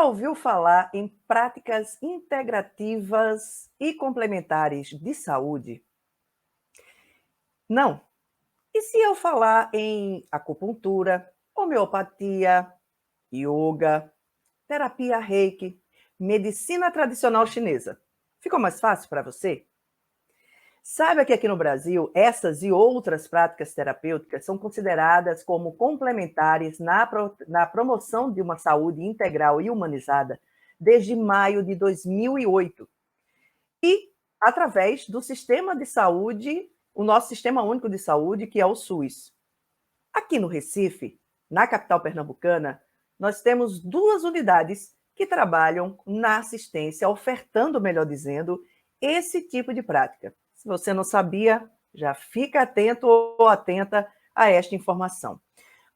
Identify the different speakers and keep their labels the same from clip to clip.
Speaker 1: já ouviu falar em práticas integrativas e complementares de saúde? Não. E se eu falar em acupuntura, homeopatia, yoga, terapia Reiki, medicina tradicional chinesa? Ficou mais fácil para você? Saiba que aqui no Brasil, essas e outras práticas terapêuticas são consideradas como complementares na promoção de uma saúde integral e humanizada desde maio de 2008. E através do sistema de saúde, o nosso Sistema Único de Saúde, que é o SUS. Aqui no Recife, na capital pernambucana, nós temos duas unidades que trabalham na assistência, ofertando, melhor dizendo, esse tipo de prática. Se você não sabia, já fica atento ou atenta a esta informação.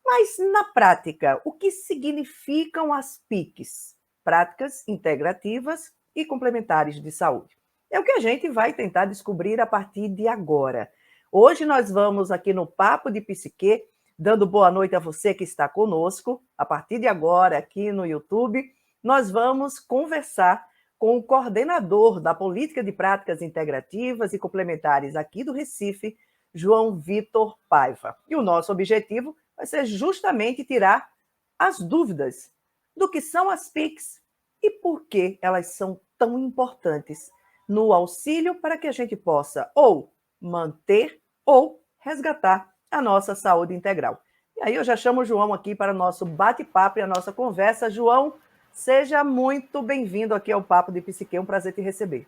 Speaker 1: Mas, na prática, o que significam as PICs? Práticas integrativas e complementares de saúde. É o que a gente vai tentar descobrir a partir de agora. Hoje nós vamos aqui no Papo de Psique, dando boa noite a você que está conosco. A partir de agora, aqui no YouTube, nós vamos conversar com o coordenador da Política de Práticas Integrativas e Complementares aqui do Recife, João Vitor Paiva. E o nosso objetivo vai ser justamente tirar as dúvidas do que são as PICs e por que elas são tão importantes no auxílio para que a gente possa ou manter ou resgatar a nossa saúde integral. E aí eu já chamo o João aqui para o nosso bate-papo e a nossa conversa. João, seja muito bem-vindo aqui ao Papo de Psique, é um prazer te receber.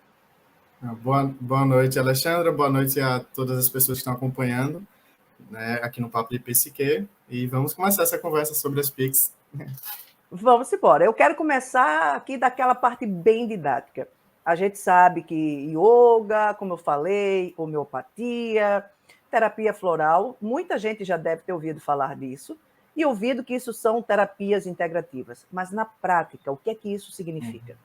Speaker 2: Boa noite, Alexandra, boa noite a todas as pessoas que estão acompanhando, né, aqui no Papo de Psique, e vamos começar essa conversa sobre as PICs.
Speaker 1: Vamos embora. Eu quero começar aqui daquela parte bem didática. A gente sabe que yoga, como eu falei, homeopatia, terapia floral, muita gente já deve ter ouvido falar disso e ouvido que isso são terapias integrativas. Mas, na prática, o que é que isso significa?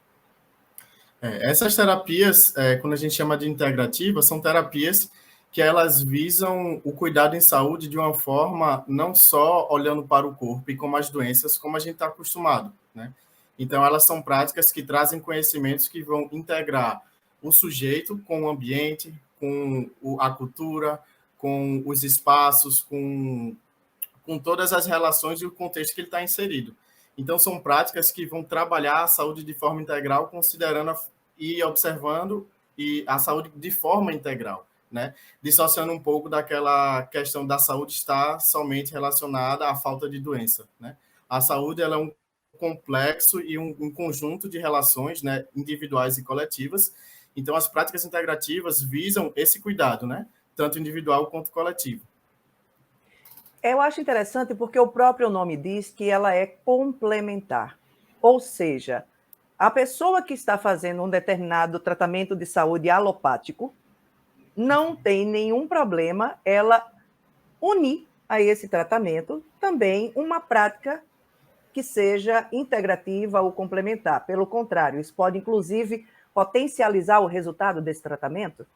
Speaker 2: Essas terapias, quando a gente chama de integrativas, são terapias que elas visam o cuidado em saúde de uma forma não só olhando para o corpo e como as doenças, como a gente está acostumado, né? Então, elas são práticas que trazem conhecimentos que vão integrar o sujeito com o ambiente, com a cultura, com os espaços, com todas as relações e o contexto que ele está inserido. Então, são práticas que vão trabalhar a saúde de forma integral, considerando e observando a saúde de forma integral, né? Dissociando um pouco daquela questão da saúde estar somente relacionada à falta de doença, né? A saúde ela é um complexo e um conjunto de relações, né, individuais e coletivas. Então, as práticas integrativas visam esse cuidado, né, tanto individual quanto coletivo.
Speaker 1: Eu acho interessante porque o próprio nome diz que ela é complementar. Ou seja, a pessoa que está fazendo um determinado tratamento de saúde alopático não tem nenhum problema ela unir a esse tratamento também uma prática que seja integrativa ou complementar. Pelo contrário, isso pode, inclusive, potencializar o resultado desse tratamento?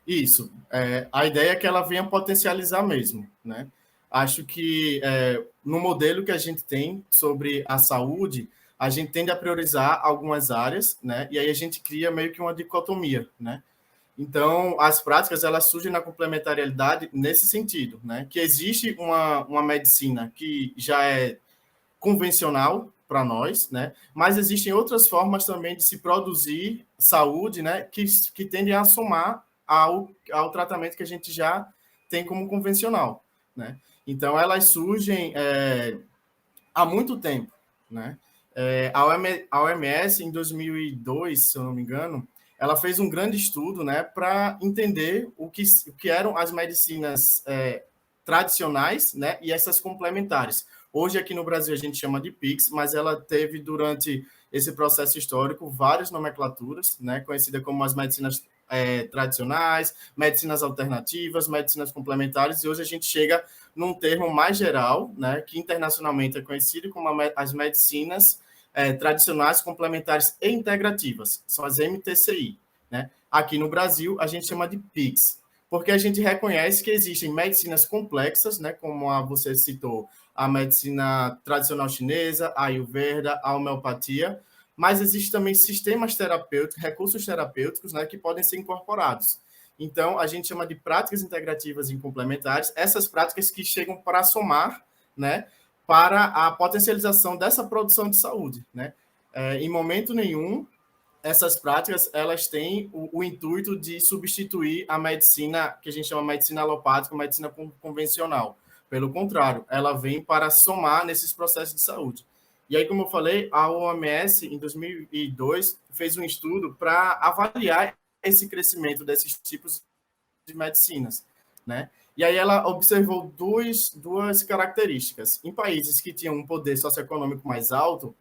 Speaker 2: Isso. A ideia é que ela venha potencializar mesmo, né? Acho que no modelo que a gente tem sobre a saúde, a gente tende a priorizar algumas áreas, né? E aí a gente cria meio que uma dicotomia, né? Então, as práticas, elas surgem na complementariedade nesse sentido, né? Que existe uma medicina que já é convencional para nós, né? Mas existem outras formas também de se produzir saúde, né? Que tendem a somar ao tratamento que a gente já tem como convencional, né? Então, elas surgem há muito tempo, né? A OMS, em 2002, se eu não me engano, ela fez um grande estudo, né, para entender o que eram as medicinas tradicionais, né, e essas complementares. Hoje, aqui no Brasil, a gente chama de PICs, mas ela teve, durante esse processo histórico, várias nomenclaturas, né, conhecida como as medicinas tradicionais, medicinas alternativas, medicinas complementares, e hoje a gente chega num termo mais geral, né, que internacionalmente é conhecido como as medicinas tradicionais, complementares e integrativas, são as MTCI, né? Aqui no Brasil, a gente chama de PICs, porque a gente reconhece que existem medicinas complexas, né, como você citou, a medicina tradicional chinesa, a Ayurveda, a homeopatia, mas existem também sistemas terapêuticos, recursos terapêuticos, né, que podem ser incorporados. Então, a gente chama de práticas integrativas e complementares, essas práticas que chegam para somar, né, para a potencialização dessa produção de saúde, né? Em momento nenhum, essas práticas elas têm o intuito de substituir a medicina que a gente chama de medicina alopática, medicina convencional. Pelo contrário, ela vem para somar nesses processos de saúde. E aí, como eu falei, a OMS, em 2002, fez um estudo para avaliar esse crescimento desses tipos de medicinas, né? E aí ela observou duas características. Em países que tinham um poder socioeconômico mais alto,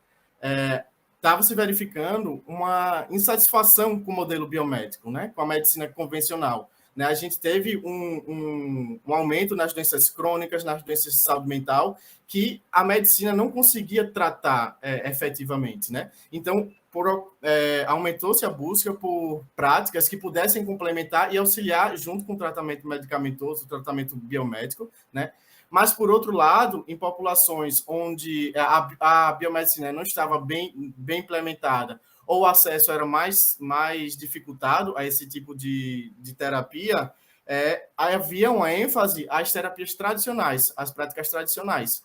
Speaker 2: estava se verificando uma insatisfação com o modelo biomédico, né? Com a medicina convencional. Né? A gente teve um aumento nas doenças crônicas, nas doenças de saúde mental, que a medicina não conseguia tratar efetivamente. Né? Então, aumentou-se a busca por práticas que pudessem complementar e auxiliar junto com o tratamento medicamentoso, o tratamento biomédico, né? Mas, por outro lado, em populações onde a biomedicina não estava bem implementada ou o acesso era mais dificultado a esse tipo de terapia, havia uma ênfase às terapias tradicionais, às práticas tradicionais,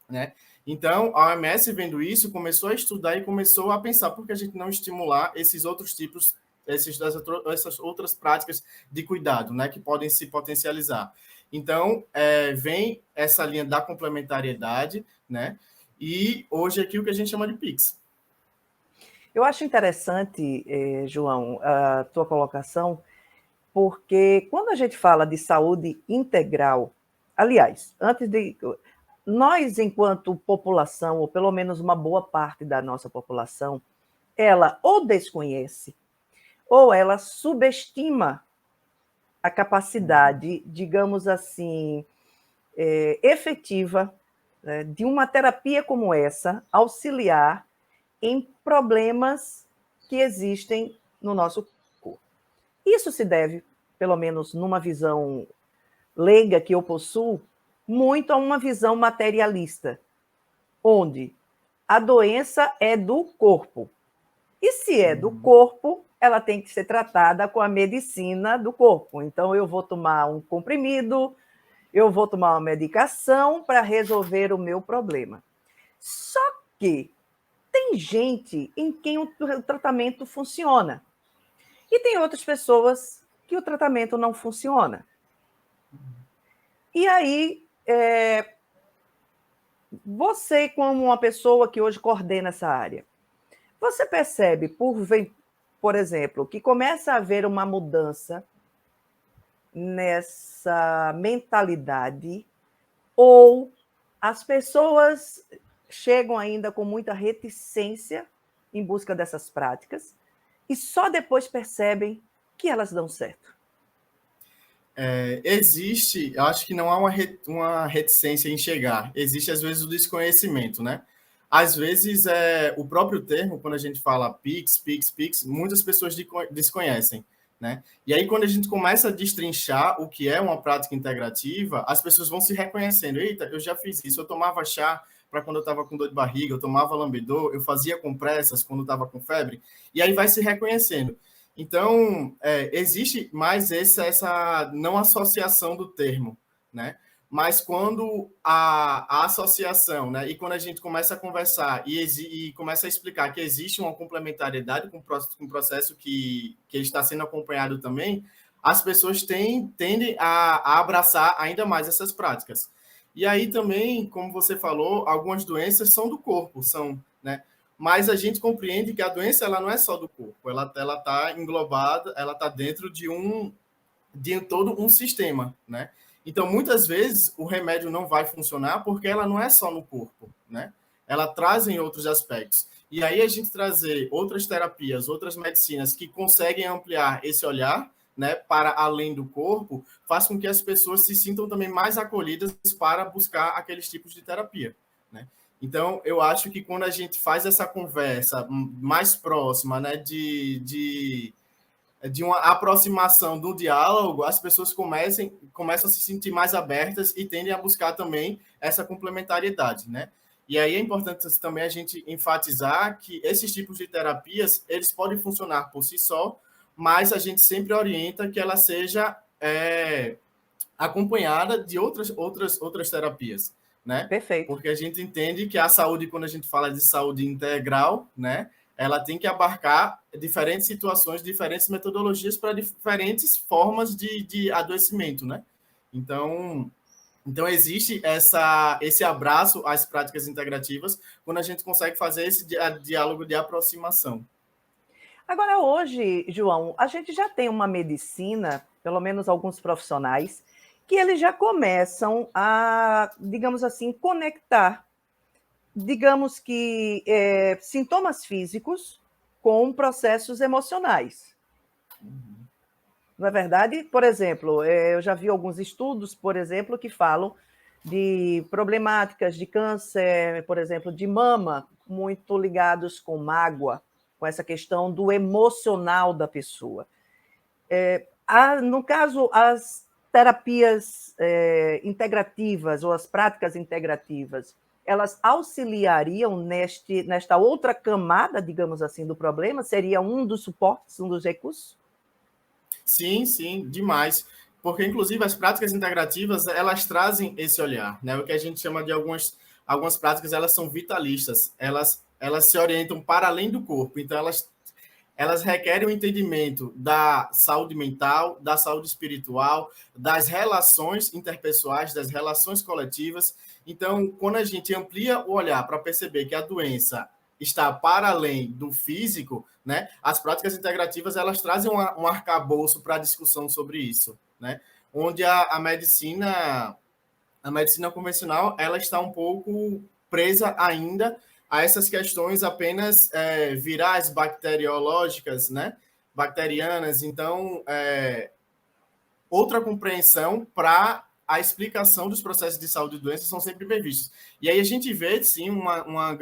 Speaker 2: né? Então, a OMS, vendo isso, começou a estudar e começou a pensar por que a gente não estimular esses outros tipos, essas outras práticas de cuidado, né, que podem se potencializar. Então, vem essa linha da complementariedade, né, e hoje aqui o que a gente chama de PICS.
Speaker 1: Eu acho interessante, João, a tua colocação, porque quando a gente fala de saúde integral, aliás, nós, enquanto população, ou pelo menos uma boa parte da nossa população, ela ou desconhece, ou ela subestima a capacidade, digamos assim, efetiva, de uma terapia como essa auxiliar em problemas que existem no nosso corpo. Isso se deve, pelo menos numa visão leiga que eu possuo, muito a uma visão materialista, onde a doença é do corpo. E se é do corpo, ela tem que ser tratada com a medicina do corpo. Então, eu vou tomar um comprimido, eu vou tomar uma medicação para resolver o meu problema. Só que tem gente em quem o tratamento funciona. E tem outras pessoas que o tratamento não funciona. E aí, você, como uma pessoa que hoje coordena essa área, você percebe, por exemplo, que começa a haver uma mudança nessa mentalidade, ou as pessoas chegam ainda com muita reticência em busca dessas práticas e só depois percebem que elas dão certo?
Speaker 2: Existe, eu acho que não há uma reticência em chegar, existe às vezes o desconhecimento, né? Às vezes, o próprio termo, quando a gente fala PICS, muitas pessoas desconhecem, né? E aí, quando a gente começa a destrinchar o que é uma prática integrativa, as pessoas vão se reconhecendo. Eita, eu já fiz isso, eu tomava chá para quando eu estava com dor de barriga, eu tomava lambedor, eu fazia compressas quando eu estava com febre, e aí vai se reconhecendo. Então, existe mais essa não associação do termo, né? Mas quando a associação, né, e quando a gente começa a conversar e começa a explicar que existe uma complementariedade com o processo que está sendo acompanhado também, as pessoas tendem a abraçar ainda mais essas práticas. E aí também, como você falou, algumas doenças são do corpo, né? Mas a gente compreende que a doença ela não é só do corpo, ela está englobada, ela está dentro de todo um sistema, né? Então, muitas vezes, o remédio não vai funcionar porque ela não é só no corpo, né? Ela traz em outros aspectos. E aí, a gente trazer outras terapias, outras medicinas que conseguem ampliar esse olhar, né, para além do corpo, faz com que as pessoas se sintam também mais acolhidas para buscar aqueles tipos de terapia, né? Então, eu acho que quando a gente faz essa conversa mais próxima, né, de uma aproximação do diálogo, as pessoas começam a se sentir mais abertas e tendem a buscar também essa complementariedade, né? E aí é importante também a gente enfatizar que esses tipos de terapias, eles podem funcionar por si só, mas a gente sempre orienta que ela seja acompanhada de outras terapias, né?
Speaker 1: Perfeito.
Speaker 2: Porque a gente entende que a saúde, quando a gente fala de saúde integral, né, ela tem que abarcar diferentes situações, diferentes metodologias para diferentes formas de adoecimento, né? Então existe esse abraço às práticas integrativas quando a gente consegue fazer esse diálogo de aproximação.
Speaker 1: Agora, hoje, João, a gente já tem uma medicina, pelo menos alguns profissionais, que eles já começam a, digamos assim, conectar, digamos que, sintomas físicos com processos emocionais. Não é verdade? Por exemplo, eu já vi alguns estudos, por exemplo, que falam de problemáticas de câncer, por exemplo, de mama, muito ligados com mágoa, com essa questão do emocional da pessoa. No caso, as terapias integrativas ou as práticas integrativas, elas auxiliariam nesta outra camada, digamos assim, do problema? Seria um dos suportes, um dos recursos?
Speaker 2: Sim, sim, demais. Porque, inclusive, as práticas integrativas, elas trazem esse olhar, né? O que a gente chama de algumas práticas, elas são vitalistas, elas se orientam para além do corpo, então elas requerem o entendimento da saúde mental, da saúde espiritual, das relações interpessoais, das relações coletivas. Então, quando a gente amplia o olhar para perceber que a doença está para além do físico, né, as práticas integrativas elas trazem um arcabouço para a discussão sobre isso, né, onde a medicina convencional ela está um pouco presa ainda a essas questões apenas virais, bacteriológicas, né, bacterianas. Então, outra compreensão para a explicação dos processos de saúde e doenças são sempre bem vistos. E aí a gente vê, sim, uma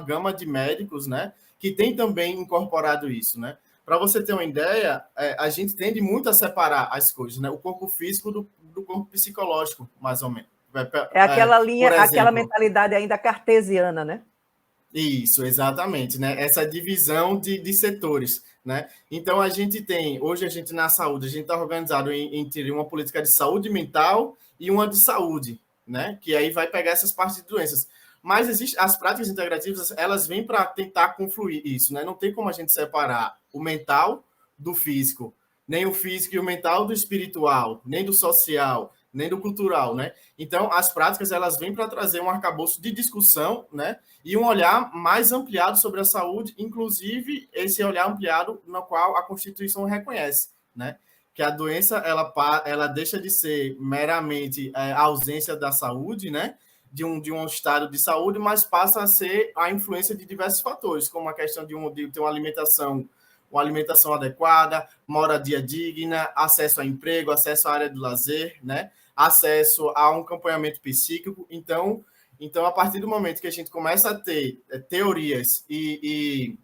Speaker 2: gama de médicos, né, que tem também incorporado isso, né. Para você ter uma ideia, a gente tende muito a separar as coisas, né, o corpo físico do corpo psicológico, mais ou menos.
Speaker 1: É aquela linha,
Speaker 2: Por
Speaker 1: aquela
Speaker 2: exemplo,
Speaker 1: mentalidade ainda cartesiana, né?
Speaker 2: isso, exatamente, né? Essa divisão de setores, né? Então a gente tem, hoje a gente na saúde, a gente está organizado entre uma política de saúde mental e uma de saúde, né? Que aí vai pegar essas partes de doenças. Mas as práticas integrativas, elas vêm para tentar confluir isso, né? Não tem como a gente separar o mental do físico, nem o físico e o mental do espiritual, nem do social, nem do cultural, né? Então, as práticas, elas vêm para trazer um arcabouço de discussão, né? E um olhar mais ampliado sobre a saúde, inclusive esse olhar ampliado no qual a Constituição reconhece, né? Que a doença ela deixa de ser meramente a ausência da saúde, né? De um estado de saúde, mas passa a ser a influência de diversos fatores, como a questão de ter uma alimentação adequada, moradia digna, acesso a emprego, acesso à área de lazer, né? Acesso a um acompanhamento psíquico. Então, a partir do momento que a gente começa a ter teorias e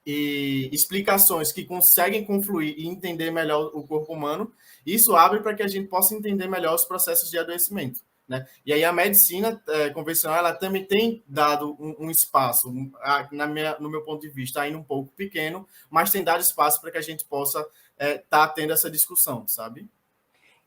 Speaker 2: explicações que conseguem confluir e entender melhor o corpo humano, isso abre para que a gente possa entender melhor os processos de adoecimento, né? E aí a medicina convencional ela também tem dado um espaço, no meu ponto de vista, ainda um pouco pequeno, mas tem dado espaço para que a gente possa estar tendo essa discussão, sabe?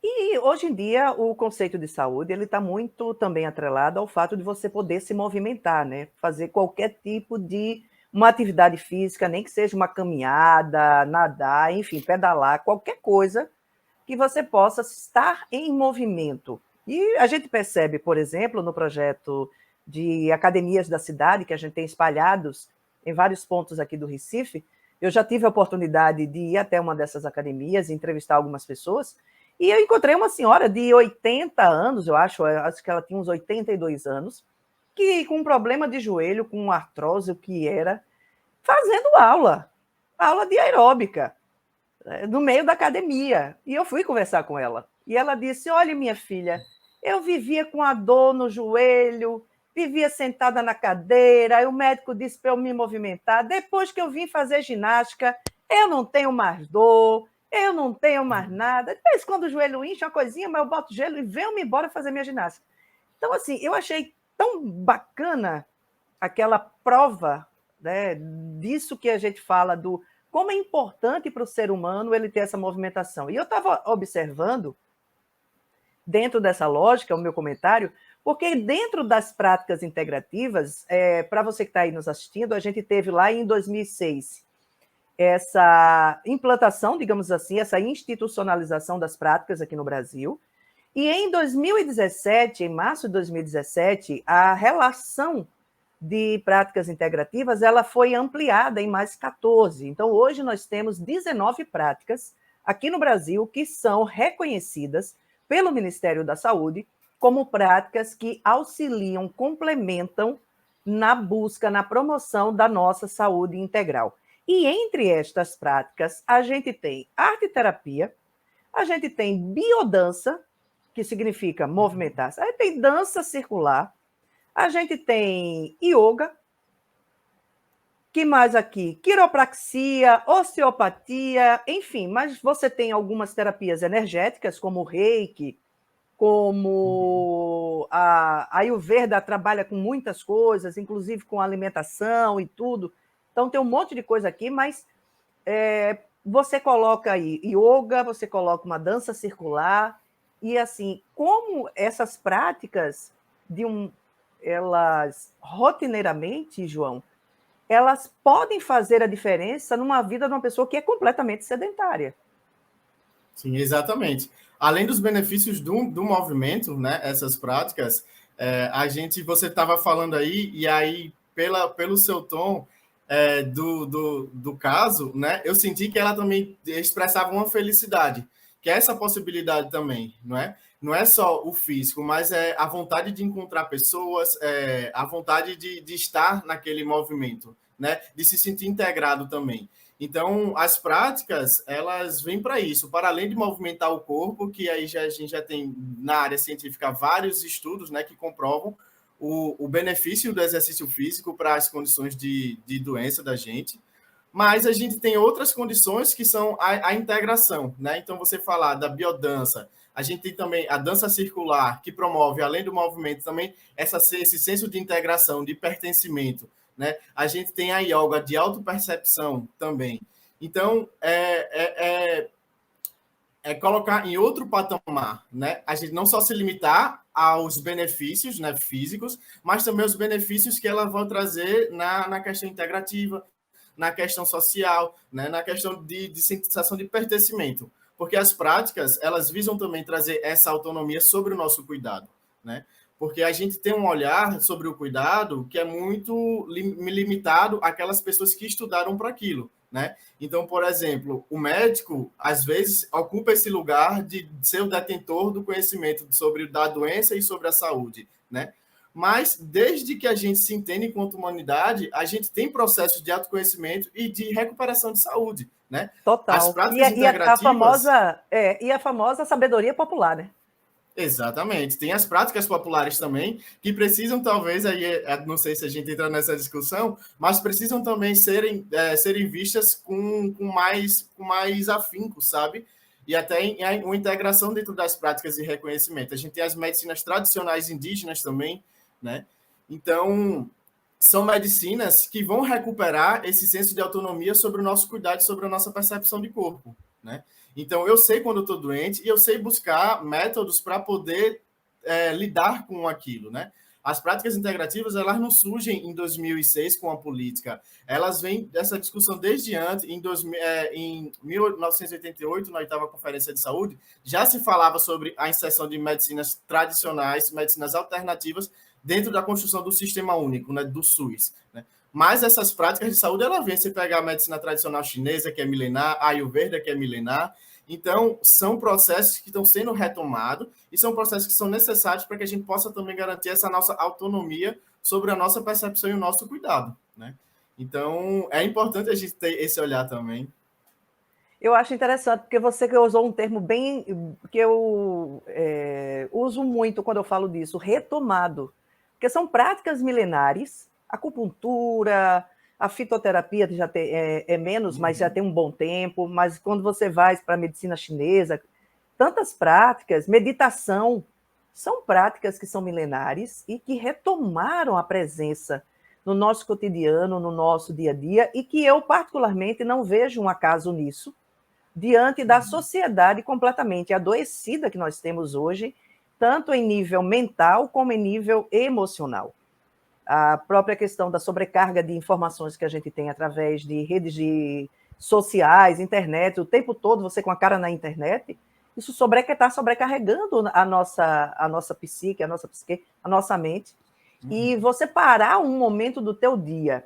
Speaker 1: E hoje em dia o conceito de saúde ele está muito também atrelado ao fato de você poder se movimentar, né? Fazer qualquer tipo de uma atividade física, nem que seja uma caminhada, nadar, enfim, pedalar, qualquer coisa que você possa estar em movimento. E a gente percebe, por exemplo, no projeto de academias da cidade, que a gente tem espalhados em vários pontos aqui do Recife, eu já tive a oportunidade de ir até uma dessas academias e entrevistar algumas pessoas, e eu encontrei uma senhora de 80 anos, eu acho que ela tinha uns 82 anos, que com um problema de joelho, com artrose, o que era, fazendo aula de aeróbica no meio da academia. E eu fui conversar com ela. E ela disse: olha, minha filha, eu vivia com a dor no joelho, vivia sentada na cadeira, aí o médico disse para eu me movimentar. Depois que eu vim fazer ginástica, eu não tenho mais dor, eu não tenho mais nada. De vez quando o joelho incha, uma coisinha, mas eu boto gelo e venho-me embora fazer minha ginástica. Então, assim, eu achei tão bacana aquela prova, né, disso que a gente fala, do como é importante para o ser humano ele ter essa movimentação. E eu estava observando, dentro dessa lógica, o meu comentário, porque dentro das práticas integrativas, para você que está aí nos assistindo, a gente teve lá em 2006 essa implantação, digamos assim, essa institucionalização das práticas aqui no Brasil. E em 2017, em março de 2017, a relação de práticas integrativas ela foi ampliada em mais 14. Então, hoje nós temos 19 práticas aqui no Brasil que são reconhecidas pelo Ministério da Saúde como práticas que auxiliam, complementam na busca, na promoção da nossa saúde integral. E entre estas práticas, a gente tem arte-terapia, a gente tem biodança, que significa movimentar-se, a gente tem dança circular, a gente tem yoga, que mais aqui? Quiropraxia, osteopatia, enfim, mas você tem algumas terapias energéticas, como o reiki, como a Ayurveda trabalha com muitas coisas, inclusive com alimentação e tudo. Então tem um monte de coisa aqui, mas você coloca aí yoga, você coloca uma dança circular, e assim, como essas práticas elas rotineiramente, João, elas podem fazer a diferença numa vida de uma pessoa que é completamente sedentária.
Speaker 2: Sim, exatamente. Além dos benefícios do movimento, né, essas práticas, você estava falando aí, e aí, pelo seu tom do caso, né, eu senti que ela também expressava uma felicidade, que é essa possibilidade também, não é? Não é só o físico, mas é a vontade de encontrar pessoas, a vontade de estar naquele movimento, né, de se sentir integrado também. Então, as práticas, elas vêm para isso, para além de movimentar o corpo, que aí a gente já tem na área científica vários estudos, né, que comprovam o benefício do exercício físico para as condições de doença da gente, mas a gente tem outras condições que são a integração, né? Então, você falar da biodança, a gente tem também a dança circular, que promove, além do movimento, também esse senso de integração, de pertencimento, né? A gente tem a yoga de autopercepção também. Então, é colocar em outro patamar, né? A gente não só se limitar aos benefícios, né, físicos, mas também os benefícios que elas vão trazer na questão integrativa, na questão social, né, na questão de sensação de pertencimento. Porque as práticas, elas visam também trazer essa autonomia sobre o nosso cuidado, né? Porque a gente tem um olhar sobre o cuidado que é muito limitado àquelas pessoas que estudaram para aquilo, né? Então, por exemplo, o médico, às vezes, ocupa esse lugar de ser o detentor do conhecimento sobre da doença e sobre a saúde, né? Mas, desde que a gente se entende enquanto humanidade, a gente tem processos de autoconhecimento e de recuperação de saúde, né? As
Speaker 1: Total.
Speaker 2: práticas integrativas...
Speaker 1: E a famosa sabedoria popular, né?
Speaker 2: Exatamente. Tem as práticas populares também, que precisam, talvez, aí, não sei se a gente entra nessa discussão, mas precisam também serem vistas com mais afinco, sabe? E até uma integração dentro das práticas de reconhecimento. A gente tem as medicinas tradicionais indígenas também, né? Então, são medicinas que vão recuperar esse senso de autonomia sobre o nosso cuidado, sobre a nossa percepção de corpo, né? Então, eu sei quando eu estou doente e eu sei buscar métodos para poder lidar com aquilo, né? As práticas integrativas, elas não surgem em 2006 com a política. Elas vêm dessa discussão desde antes, em 1988, na 8ª Conferência de Saúde, já se falava sobre a inserção de medicinas tradicionais, medicinas alternativas, dentro da construção do Sistema Único, né, do SUS, né? Mas essas práticas de saúde, ela vem, se pegar a medicina tradicional chinesa, que é milenar, a Ayurveda, que é milenar. Então, são processos que estão sendo retomados e são processos que são necessários para que a gente possa também garantir essa nossa autonomia sobre a nossa percepção e o nosso cuidado, né? Então, é importante a gente ter esse olhar também.
Speaker 1: Eu acho interessante, porque você que usou um termo bem que eu uso muito quando eu falo disso, retomado. Porque são práticas milenares, acupuntura, A fitoterapia já é menos, mas já tem um bom tempo. Mas quando você vai para a medicina chinesa, tantas práticas, meditação, são práticas que são milenares e que retomaram a presença no nosso cotidiano, no nosso dia a dia, e que eu, particularmente, não vejo um acaso nisso, diante da sociedade completamente adoecida que nós temos hoje, tanto em nível mental como em nível emocional. A própria questão da sobrecarga de informações que a gente tem através de sociais, internet, o tempo todo você com a cara na internet, isso está sobrecarregando a nossa psique, a nossa mente. E você parar um momento do teu dia,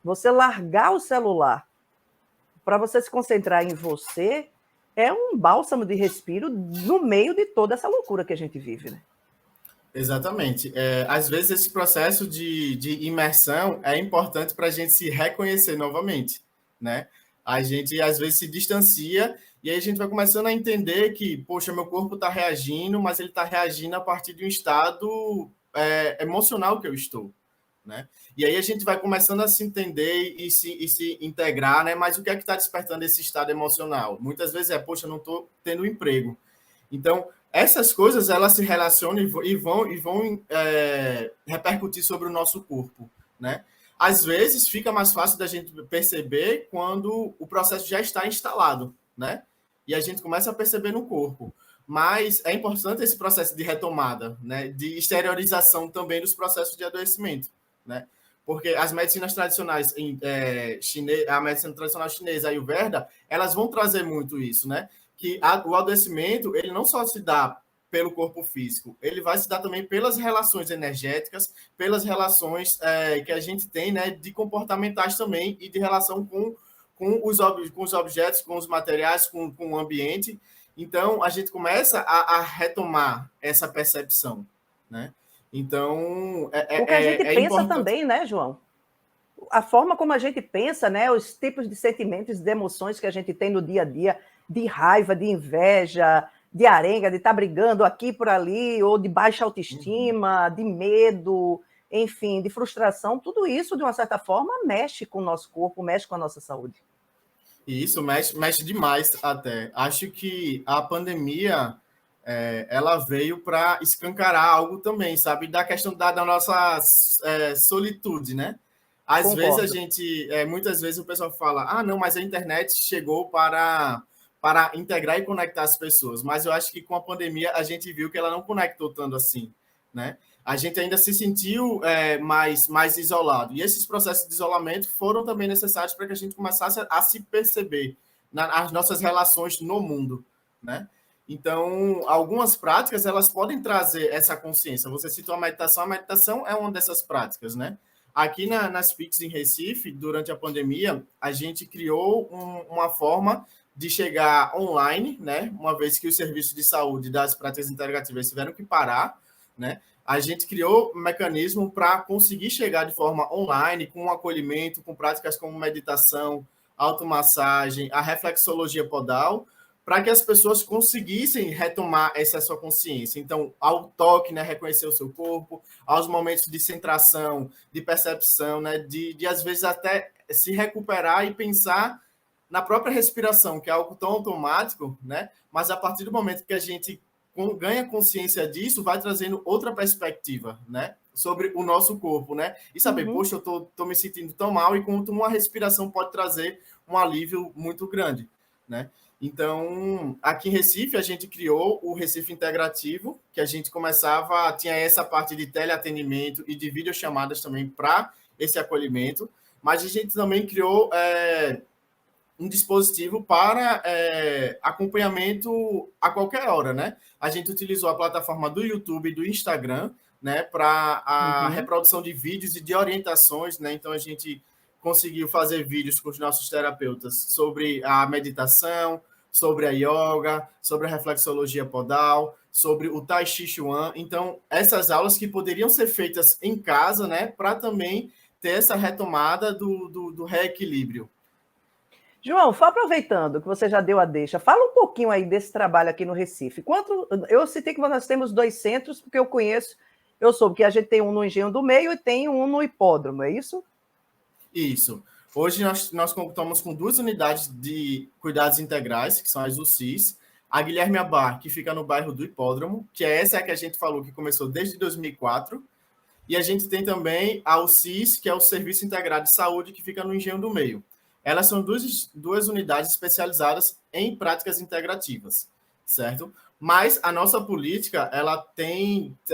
Speaker 1: você largar o celular para você se concentrar em você, é um bálsamo de respiro no meio de toda essa loucura que a gente vive, né?
Speaker 2: Exatamente. Às vezes esse processo de imersão é importante para a gente se reconhecer novamente, né? A gente às vezes se distancia e aí a gente vai começando a entender que, poxa, meu corpo está reagindo, mas ele está reagindo a partir de um estado emocional que eu estou, né? E aí a gente vai começando a se entender e se integrar, né? Mas o que é que está despertando esse estado emocional? Muitas vezes poxa, eu não estou tendo emprego. Então, essas coisas, elas se relacionam e vão repercutir sobre o nosso corpo, né? Às vezes, fica mais fácil da gente perceber quando o processo já está instalado, né? E a gente começa a perceber no corpo. Mas é importante esse processo de retomada, né? De exteriorização também dos processos de adoecimento, né? Porque as medicinas tradicionais, a medicina tradicional chinesa, a Ayurveda, elas vão trazer muito isso, né? Que o adoecimento, ele não só se dá pelo corpo físico, ele vai se dar também pelas relações energéticas, pelas relações que a gente tem, né, de comportamentais também e de relação com os objetos, com os materiais, com o ambiente. Então, a gente começa a retomar essa percepção, né? Então,
Speaker 1: O que a gente pensa
Speaker 2: importante
Speaker 1: também, né, João? A forma como a gente pensa, né, os tipos de sentimentos, de emoções que a gente tem no dia a dia, de raiva, de inveja, de arenga, de estar brigando aqui por ali, ou de baixa autoestima, de medo, enfim, de frustração, tudo isso, de uma certa forma, mexe com o nosso corpo, mexe com a nossa saúde.
Speaker 2: Isso, mexe demais até. Acho que a pandemia ela veio para escancarar algo também, sabe? Da questão da nossa solitude, né? Às vezes a
Speaker 1: Concordo.
Speaker 2: gente, muitas vezes o pessoal fala, ah, não, mas a internet chegou para integrar e conectar as pessoas. Mas eu acho que com a pandemia a gente viu que ela não conectou tanto assim, né? A gente ainda se sentiu mais isolado. E esses processos de isolamento foram também necessários para que a gente começasse a se perceber nas nossas relações no mundo, né? Então, algumas práticas, elas podem trazer essa consciência. Você citou a meditação é uma dessas práticas, né? Aqui nas PICs em Recife, durante a pandemia, a gente criou uma forma de chegar online, né? Uma vez que os serviços de saúde das práticas integrativas tiveram que parar, né? A gente criou um mecanismo para conseguir chegar de forma online, com acolhimento, com práticas como meditação, automassagem, a reflexologia podal, para que as pessoas conseguissem retomar essa sua consciência. Então, ao toque, né, reconhecer o seu corpo, aos momentos de centração, de percepção, né, de às vezes até se recuperar e pensar na própria respiração, que é algo tão automático, né? Mas a partir do momento que a gente ganha consciência disso, vai trazendo outra perspectiva, né? Sobre o nosso corpo, né? E saber, poxa, eu tô me sentindo tão mal, e como uma respiração pode trazer um alívio muito grande, né? Então, aqui em Recife, a gente criou o Recife Integrativo, que a gente tinha essa parte de teleatendimento e de videochamadas também para esse acolhimento, mas a gente também criou um dispositivo para acompanhamento a qualquer hora, né? A gente utilizou a plataforma do YouTube e do Instagram, né, para a reprodução de vídeos e de orientações, né? Então, a gente conseguiu fazer vídeos com os nossos terapeutas sobre a meditação, sobre a yoga, sobre a reflexologia podal, sobre o Tai Chi Chuan. Então, essas aulas que poderiam ser feitas em casa, né, para também ter essa retomada do reequilíbrio.
Speaker 1: João, só aproveitando que você já deu a deixa, fala um pouquinho aí desse trabalho aqui no Recife. Eu citei que nós temos 2 centros, porque eu soube que a gente tem um no Engenho do Meio e tem um no Hipódromo, é isso?
Speaker 2: Isso. Hoje nós contamos com 2 unidades de cuidados integrais, que são as UCIs. A Guilherme Abar, que fica no bairro do Hipódromo, que é essa que a gente falou que começou desde 2004. E a gente tem também a UCIS, que é o Serviço Integrado de Saúde, que fica no Engenho do Meio. Elas são duas unidades especializadas em práticas integrativas, certo? Mas a nossa política, ela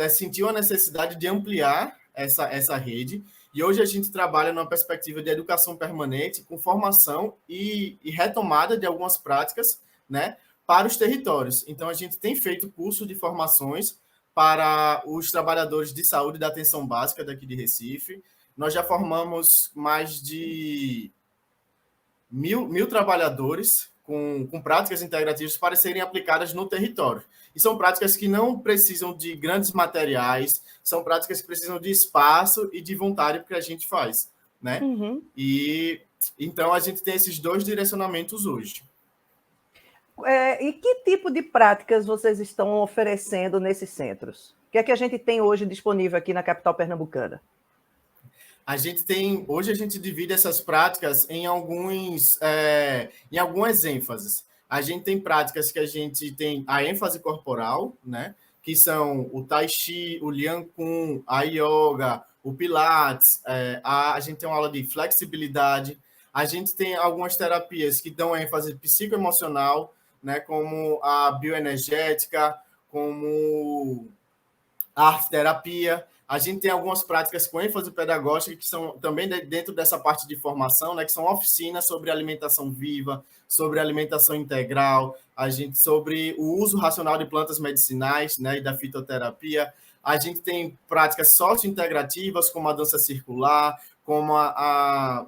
Speaker 2: sentiu a necessidade de ampliar essa rede, e hoje a gente trabalha numa perspectiva de educação permanente, com formação e retomada de algumas práticas, né, para os territórios. Então, a gente tem feito curso de formações para os trabalhadores de saúde da atenção básica daqui de Recife. Nós já formamos mais de mil trabalhadores com práticas integrativas para serem aplicadas no território. E são práticas que não precisam de grandes materiais, são práticas que precisam de espaço e de vontade que a gente faz, né?
Speaker 1: Uhum.
Speaker 2: E então a gente tem esses 2 direcionamentos hoje.
Speaker 1: E que tipo de práticas vocês estão oferecendo nesses centros? O que é que a gente tem hoje disponível aqui na capital pernambucana?
Speaker 2: Hoje a gente divide essas práticas em algumas ênfases. A gente tem práticas que a gente tem a ênfase corporal, né? Que são o Tai Chi, o Lian Kun, a Yoga, o Pilates, a gente tem uma aula de flexibilidade, a gente tem algumas terapias que dão ênfase psicoemocional, né? Como a bioenergética, como a arte-terapia. A gente tem algumas práticas com ênfase pedagógica que são também dentro dessa parte de formação, né, que são oficinas sobre alimentação viva, sobre alimentação integral, sobre o uso racional de plantas medicinais, né, e da fitoterapia. A gente tem práticas sociointegrativas, como a dança circular, como a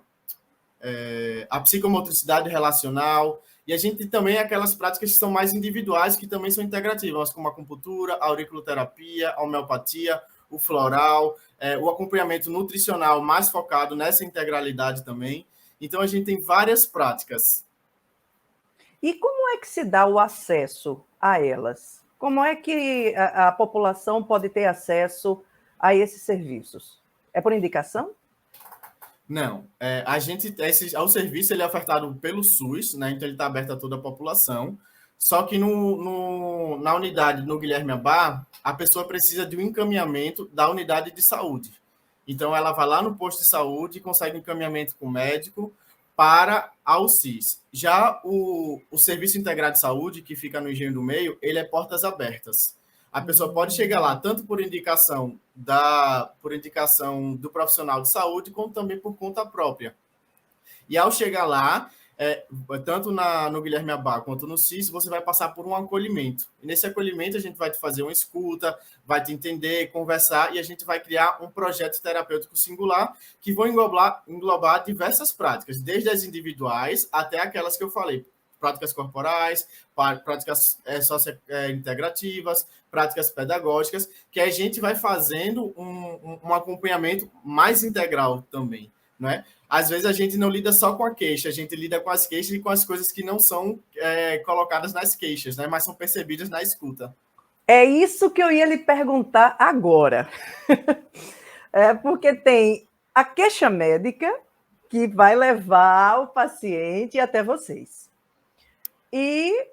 Speaker 2: psicomotricidade relacional. E a gente tem também aquelas práticas que são mais individuais, que também são integrativas, como a acupuntura, a auriculoterapia, a homeopatia, o floral, o acompanhamento nutricional mais focado nessa integralidade também. Então, a gente tem várias práticas.
Speaker 1: E como é que se dá o acesso a elas? Como é que a população pode ter acesso a esses serviços? É por indicação?
Speaker 2: Não, o serviço ele é ofertado pelo SUS, né? Então ele está aberto a toda a população. Só que na unidade, no Guilherme Abar, a pessoa precisa de um encaminhamento da unidade de saúde. Então ela vai lá no posto de saúde e consegue um encaminhamento com o médico para a UCIS. Já o Serviço Integrado de Saúde, que fica no Engenho do Meio, ele é portas abertas. A pessoa pode chegar lá tanto por indicação do profissional de saúde, como também por conta própria. E ao chegar lá, tanto no Guilherme Abar quanto no CIS, você vai passar por um acolhimento. E nesse acolhimento, a gente vai te fazer uma escuta, vai te entender, conversar, e a gente vai criar um projeto terapêutico singular que vão englobar diversas práticas, desde as individuais até aquelas que eu falei, práticas corporais, práticas integrativas, práticas pedagógicas, que a gente vai fazendo um acompanhamento mais integral também, não é? Às vezes a gente não lida só com a queixa, a gente lida com as queixas e com as coisas que não são colocadas nas queixas, né? Mas são percebidas na escuta.
Speaker 1: É isso que eu ia lhe perguntar agora. Porque tem a queixa médica que vai levar o paciente até vocês. E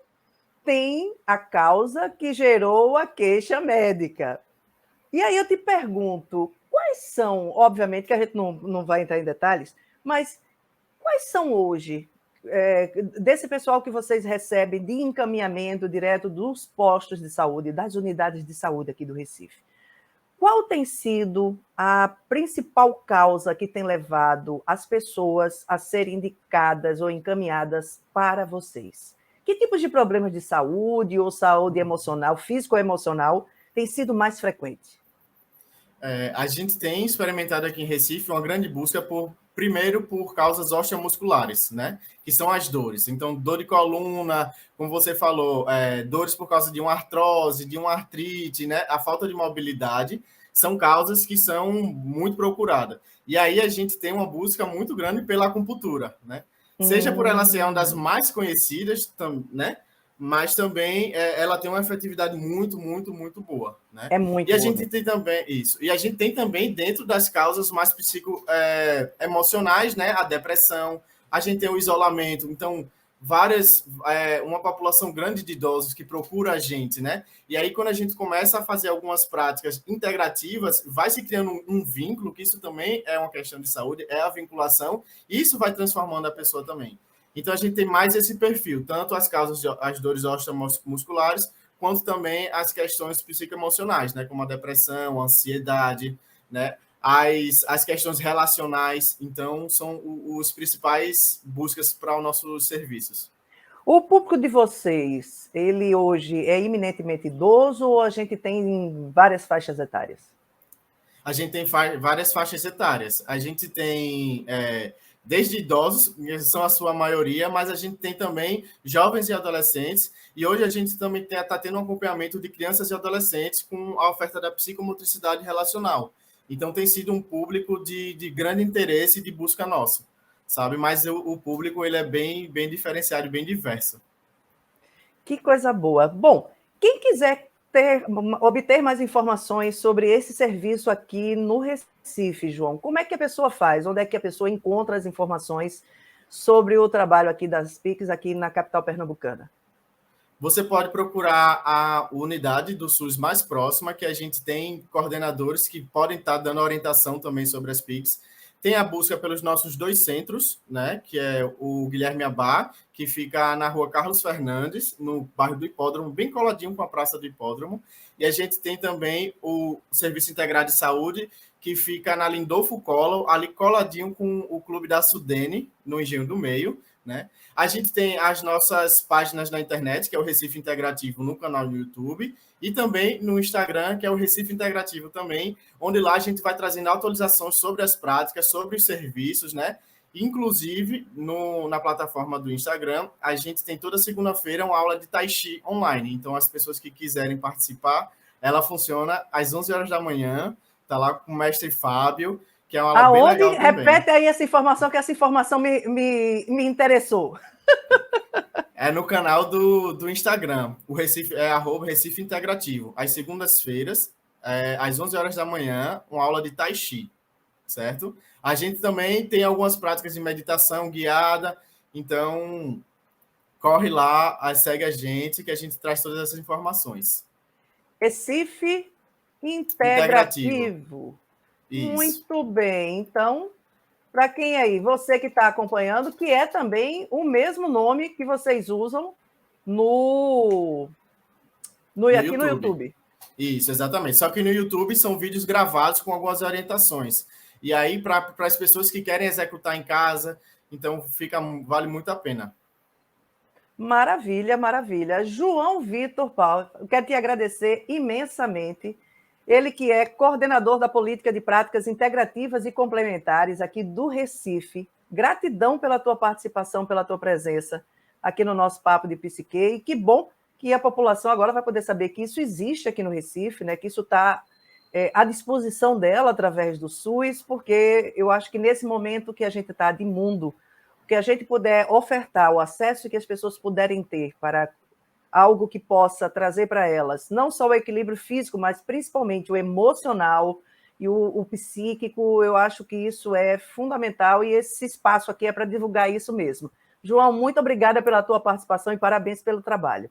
Speaker 1: tem a causa que gerou a queixa médica. E aí eu te pergunto, quais são, obviamente que a gente não vai entrar em detalhes, mas quais são hoje, desse pessoal que vocês recebem de encaminhamento direto dos postos de saúde, das unidades de saúde aqui do Recife, qual tem sido a principal causa que tem levado as pessoas a serem indicadas ou encaminhadas para vocês? Que tipos de problemas de saúde ou saúde emocional, físico-emocional, tem sido mais frequente?
Speaker 2: A gente tem experimentado aqui em Recife uma grande busca primeiro por causas osteomusculares, né? Que são as dores. Então, dor de coluna, como você falou, dores por causa de uma artrose, de uma artrite, né? A falta de mobilidade são causas que são muito procuradas. E aí a gente tem uma busca muito grande pela acupuntura, né? Seja por ela ser uma das mais conhecidas, né? Mas também ela tem uma efetividade muito, muito, muito boa, né? né?
Speaker 1: É muito
Speaker 2: E a
Speaker 1: boa
Speaker 2: gente
Speaker 1: mesmo.
Speaker 2: tem também isso. E a gente tem também dentro das causas mais emocionais, né? A depressão, a gente tem o isolamento. Então, uma população grande de idosos que procura a gente, né? E aí, quando a gente começa a fazer algumas práticas integrativas, vai se criando um vínculo, que isso também é uma questão de saúde, é a vinculação, e isso vai transformando a pessoa também. Então, a gente tem mais esse perfil, tanto as causas, as dores osteomusculares, quanto também as questões psicoemocionais, né? Como a depressão, a ansiedade, né? As questões relacionais, então, são os principais buscas para os nossos serviços.
Speaker 1: O público de vocês, ele hoje é eminentemente idoso ou a gente tem várias faixas etárias?
Speaker 2: A gente tem várias faixas etárias. A gente tem desde idosos, que são a sua maioria, mas a gente tem também jovens e adolescentes. E hoje a gente também está tendo um acompanhamento de crianças e adolescentes com a oferta da psicomotricidade relacional. Então tem sido um público de grande interesse e de busca nossa, sabe? Mas o público ele é bem diferenciado e bem diverso.
Speaker 1: Que coisa boa. Bom, quem quiser obter mais informações sobre esse serviço aqui no Recife, João, como é que a pessoa faz? Onde é que a pessoa encontra as informações sobre o trabalho aqui das PICs aqui na capital pernambucana?
Speaker 2: Você pode procurar a unidade do SUS mais próxima, que a gente tem coordenadores que podem estar dando orientação também sobre as PICs. Tem a busca pelos nossos 2 centros, né, que é o Guilherme Abá, que fica na rua Carlos Fernandes, no bairro do Hipódromo, bem coladinho com a Praça do Hipódromo. E a gente tem também o Serviço Integrado de Saúde, que fica na Lindolfo Collor, ali coladinho com o Clube da Sudene, no Engenho do Meio, né? A gente tem as nossas páginas na internet, que é o Recife Integrativo, no canal do YouTube, e também no Instagram, que é o Recife Integrativo também, onde lá a gente vai trazendo atualizações sobre as práticas, sobre os serviços, né? Inclusive, na plataforma do Instagram, a gente tem toda segunda-feira uma aula de Tai Chi online. Então, as pessoas que quiserem participar, ela funciona às 11 horas da manhã, tá lá com o mestre Fábio, que é uma aula bem
Speaker 1: Aonde?
Speaker 2: legal também.
Speaker 1: Repete aí essa informação, que essa informação me interessou.
Speaker 2: É no canal do Instagram. O Recife é @Recife Integrativo. Às segundas-feiras, às 11 horas da manhã, uma aula de Tai Chi, certo? A gente também tem algumas práticas de meditação guiada, então corre lá, segue a gente, que a gente traz todas essas informações.
Speaker 1: Recife
Speaker 2: Integrativo.
Speaker 1: Integrativo.
Speaker 2: Isso.
Speaker 1: Muito bem. Então, para quem aí, você que está acompanhando, que é também o mesmo nome que vocês usam no,
Speaker 2: No
Speaker 1: aqui no
Speaker 2: YouTube.
Speaker 1: YouTube.
Speaker 2: Isso, exatamente. Só que no YouTube são vídeos gravados com algumas orientações. E aí, para as pessoas que querem executar em casa, então vale muito a pena.
Speaker 1: Maravilha, maravilha. João Vitor Paulo, eu quero te agradecer imensamente. Ele que é coordenador da Política de Práticas Integrativas e Complementares aqui do Recife. Gratidão pela tua participação, pela tua presença aqui no nosso Papo de Psique. E que bom que a população agora vai poder saber que isso existe aqui no Recife, né? Que isso está à disposição dela através do SUS, porque eu acho que nesse momento que a gente está de mundo, que a gente puder ofertar o acesso que as pessoas puderem ter para algo que possa trazer para elas não só o equilíbrio físico, mas principalmente o emocional e o psíquico, eu acho que isso é fundamental e esse espaço aqui é para divulgar isso mesmo. João, muito obrigada pela tua participação e parabéns pelo trabalho.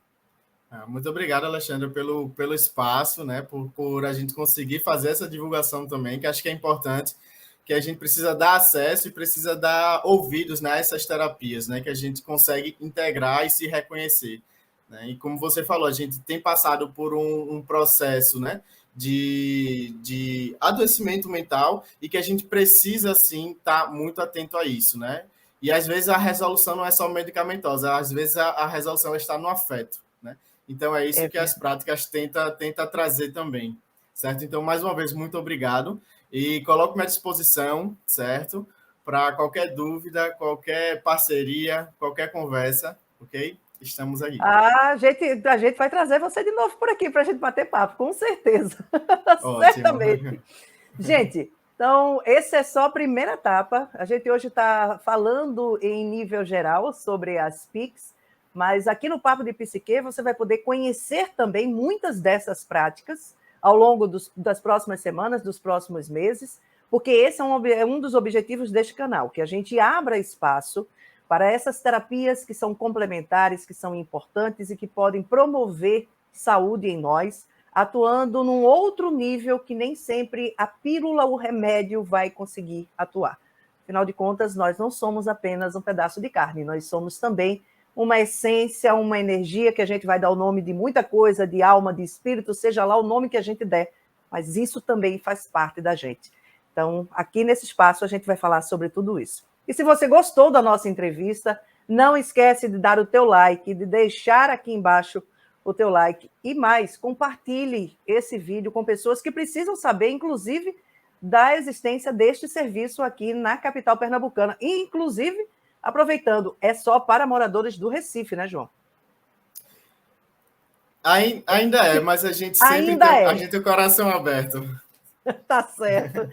Speaker 2: Muito obrigado, Alexandre, pelo espaço, né? Por a gente conseguir fazer essa divulgação também, que acho que é importante, que a gente precisa dar acesso e precisa dar ouvidos, né, a essas terapias, né? Que a gente consegue integrar e se reconhecer. Né? E como você falou, a gente tem passado por um processo, né? De adoecimento mental e que a gente precisa, sim, estar muito atento a isso, né? E às vezes a resolução não é só medicamentosa, às vezes a resolução está no afeto, né? Então, é isso
Speaker 1: É
Speaker 2: que as
Speaker 1: verdade.
Speaker 2: práticas tenta trazer também, certo? Então, mais uma vez, muito obrigado e coloco-me à disposição, certo? Para qualquer dúvida, qualquer parceria, qualquer conversa, ok? Estamos aí.
Speaker 1: A gente vai trazer você de novo por aqui para a gente bater papo, com certeza.
Speaker 2: Ótimo.
Speaker 1: Certamente. Gente, então, essa é só a primeira etapa. A gente hoje está falando em nível geral sobre as PICs, mas aqui no Papo de Psique você vai poder conhecer também muitas dessas práticas ao longo das próximas semanas, dos próximos meses, porque esse é um dos objetivos deste canal, que a gente abra espaço para essas terapias que são complementares, que são importantes e que podem promover saúde em nós, atuando num outro nível que nem sempre a pílula, o remédio vai conseguir atuar. Afinal de contas, nós não somos apenas um pedaço de carne, nós somos também uma essência, uma energia que a gente vai dar o nome de muita coisa, de alma, de espírito, seja lá o nome que a gente der, mas isso também faz parte da gente. Então, aqui nesse espaço, a gente vai falar sobre tudo isso. E se você gostou da nossa entrevista, não esquece de dar o teu like, de deixar aqui embaixo o teu like. E mais, compartilhe esse vídeo com pessoas que precisam saber, inclusive, da existência deste serviço aqui na capital pernambucana. E, inclusive, aproveitando, é só para moradores do Recife, né, João?
Speaker 2: Ainda é, mas a gente sempre a gente tem o coração aberto.
Speaker 1: Tá certo.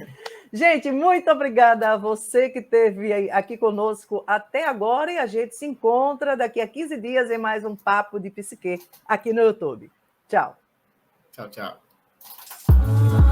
Speaker 1: Gente, muito obrigada a você que esteve aqui conosco até agora e a gente se encontra daqui a 15 dias em mais um Papo de Psique aqui no YouTube. Tchau.
Speaker 2: Tchau, tchau.